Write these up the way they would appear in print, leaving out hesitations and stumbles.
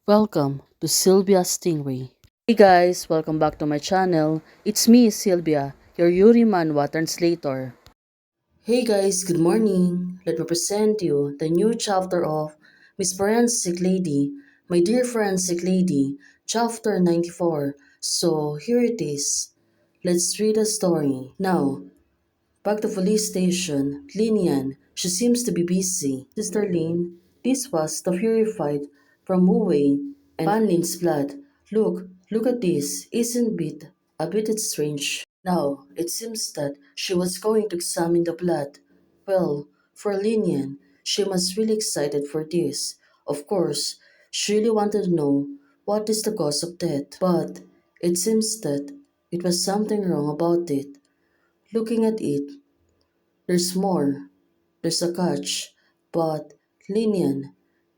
Welcome to Sylvia Stingray. Hey guys, welcome back to my channel. It's me, Sylvia, your Yuri Manhwa translator. Hey guys, good morning. Let me present you the new chapter of Miss Forensic Lady, My Dear Forensic Lady, chapter 94. So here it is. Let's read the story. Now, back to police station, Linian, she seems to be busy. Sister Lin, this was the fury fight from Wu Wei and Pan Lin's blood. Look at this. Isn't it a bit strange? Now, it seems that she was going to examine the blood. Well, for Linian, she must really excited for this. Of course, she really wanted to know what is the cause of death. But it seems that it was something wrong about it. Looking at it, there's more. There's a catch. But Linian,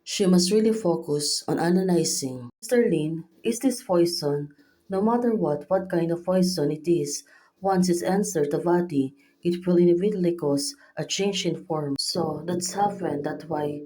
she must really focus on analyzing. Mr. Lin, is this poison? No matter what kind of poison it is, once it's entered the body, it will inevitably cause a change in form. So that's happened. That's why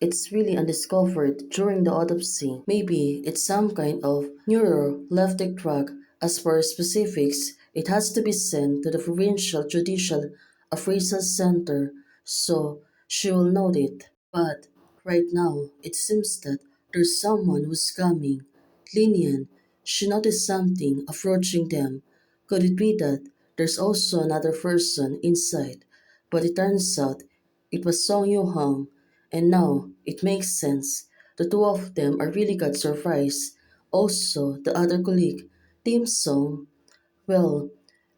it's really undiscovered during the autopsy. Maybe it's some kind of neuroleptic drug. As for specifics, it has to be sent to the Provincial Judicial Appraisal Center, so she will note it. But right now, it seems that there's someone who's coming. Linian, she noticed something approaching them. Could it be that there's also another person inside? But it turns out it was Song Yu Hong, and now it makes sense. The two of them are really got surprised. Also, the other colleague, Tim Song, well,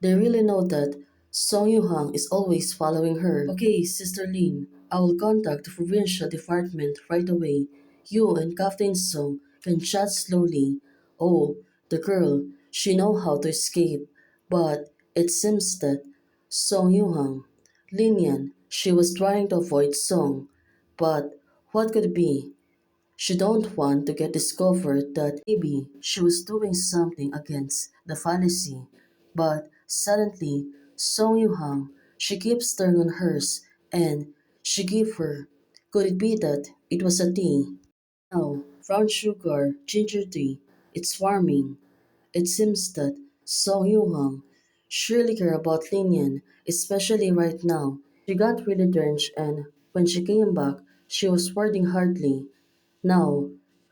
they really know that Song Yuhang is always following her. Okay, Sister Lin, I will contact the provincial department right away. You and Captain Song can chat slowly. Oh, the girl, she know how to escape. But it seems that Song Yuhang, Linian, she was trying to avoid Song. But what could it be? She don't want to get discovered that maybe she was doing something against the fallacy. But suddenly, Song Yuhang, she keeps turning on hers and she gave her. Could it be that it was a tea? No, brown sugar, ginger tea. It's warming. It seems that Song Yuhang surely care about Linian, especially right now. She got really drenched and when she came back, she was wording hardly. Now,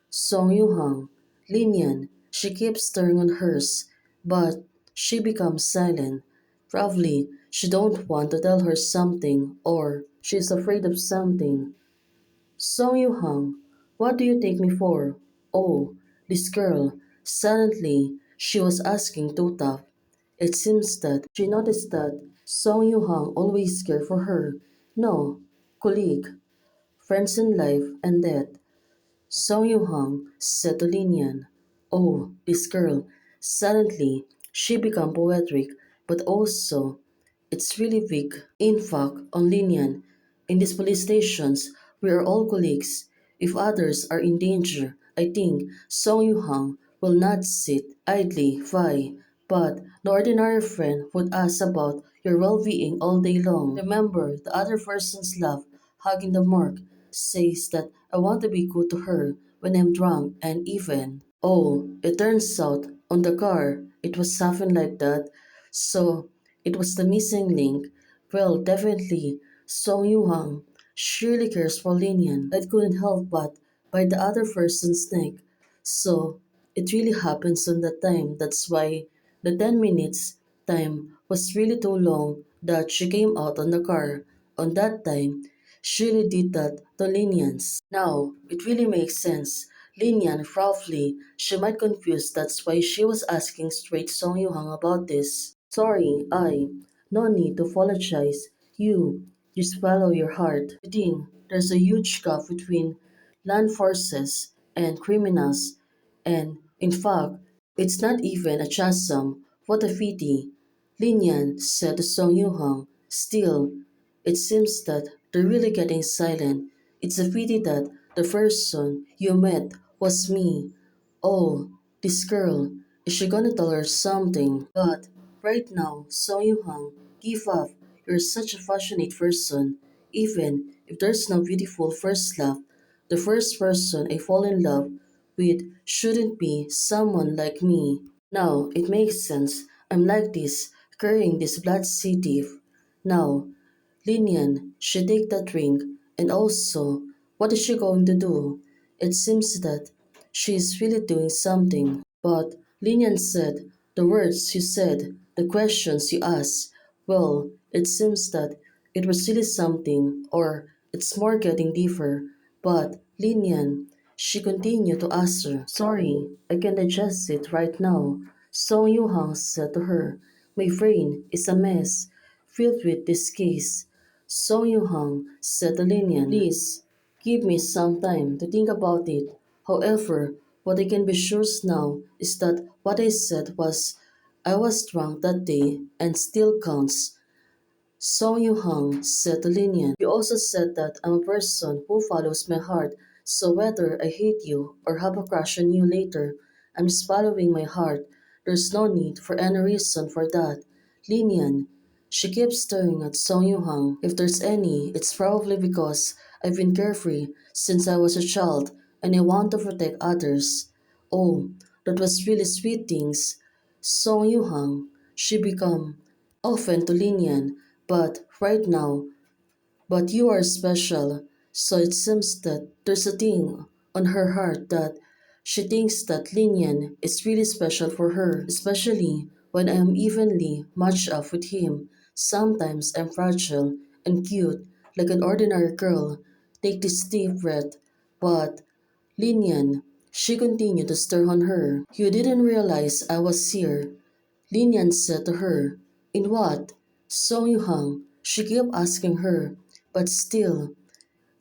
Song Yuhang, Linian, she keeps stirring on hers, but she becomes silent. Probably she don't want to tell her something or she's afraid of something. Song Yuhang, what do you take me for? Oh, this girl. Suddenly, she was asking too tough. It seems that she noticed that Song Yuhang always cared for her. No, colleague, friends in life and death. Song Yuhang said to Linian, oh, this girl. Suddenly, she became poetic, but also, it's really weak. In fact, on Linian, in these police stations, we are all colleagues. If others are in danger, I think Song Yuhang will not sit idly by, but the ordinary friend would ask about your well-being all day long. Remember, the other person's love, hugging the mark, says that I want to be good to her when I'm drunk and even. Oh, it turns out on the car it was something like that. So it was the missing link. Well, definitely Song Yuhang surely cares for Linian. I couldn't help but bite the other person's neck. So it really happens on that time. That's why the 10 minutes time was really too long that she came out on the car. On that time, she really did that to Linian's. Now, it really makes sense. Linian, roughly, she might confuse, that's why she was asking straight Song Yuhang about this. Sorry, no need to apologize. Just follow your heart. I think there's a huge gap between land forces and criminals, and in fact, it's not even a chasm. What a pity. Linian said to Song Yuhang. Still, it seems that they're really getting silent. It's a pity that the person you met was me. Oh, this girl, is she gonna tell her something? But right now, Song Yuhang, give up. You're such a passionate person. Even if there's no beautiful first love, the first person I fall in love with shouldn't be someone like me. Now it makes sense. I'm like this, carrying this blood city. Now, Linian, she take that ring, and also, what is she going to do? It seems that she is really doing something. But Linian said, the words you said, the questions you asked, well, it seems that it was really something, or it's more getting deeper. But Linian, she continued to ask her, sorry, I can digest it right now. Song Yuhang said to her, my brain is a mess, filled with this case. Song Yuhang said to Linian, please, give me some time to think about it. However, what I can be sure now is that what I said was I was drunk that day and still counts. Song Yu-hang said to Linian, you also said that I'm a person who follows my heart, so whether I hate you or have a crush on you later, I'm just following my heart. There's no need for any reason for that. Linian, she keeps staring at Song Yu-hang. If there's any, it's probably because I've been carefree since I was a child and I want to protect others. Oh, that was really sweet things. Song Yu-hang, she become often to Linian, but right now, but you are special. So it seems that there's a thing on her heart that she thinks that Linian is really special for her, especially when I am evenly matched up with him. Sometimes I'm fragile and cute, like an ordinary girl. Take this deep breath, but Linian, she continued to stare on her. You didn't realize I was here. Linian said to her, in what? Song Yuhang, she kept asking her, but still,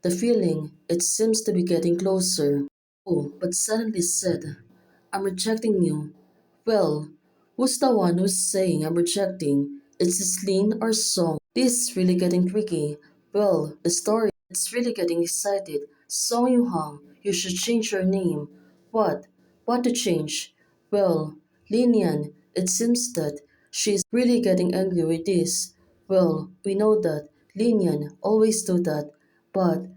the feeling, it seems to be getting closer. Oh, but suddenly said, I'm rejecting you. Well, who's the one who's saying I'm rejecting? Is this Lin or Song? This is really getting tricky. Well, the story, it's really getting excited. Song Yuhang, you should change your name. What? What to change? Well, Linian, it seems that she's really getting angry with this. Well, we know that Linian always do that, but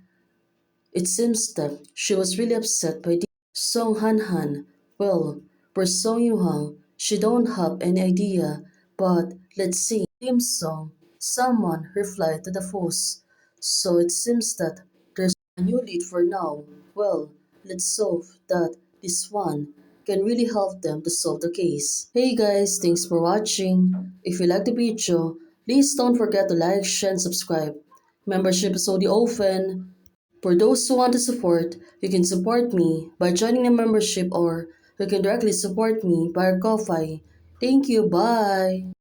it seems that she was really upset by the Song Han Han. Well, for Song Yuhang, she don't have any idea, but let's see. Lim Song, someone replied to the post. So it seems that there's a new lead for now. Well, let's hope that this one can really help them to solve the case. Hey guys, thanks for watching. If you like the video, please don't forget to like, share, and subscribe. Membership is already open. For those who want to support, you can support me by joining a membership or you can directly support me via Ko-Fi. Thank you, bye!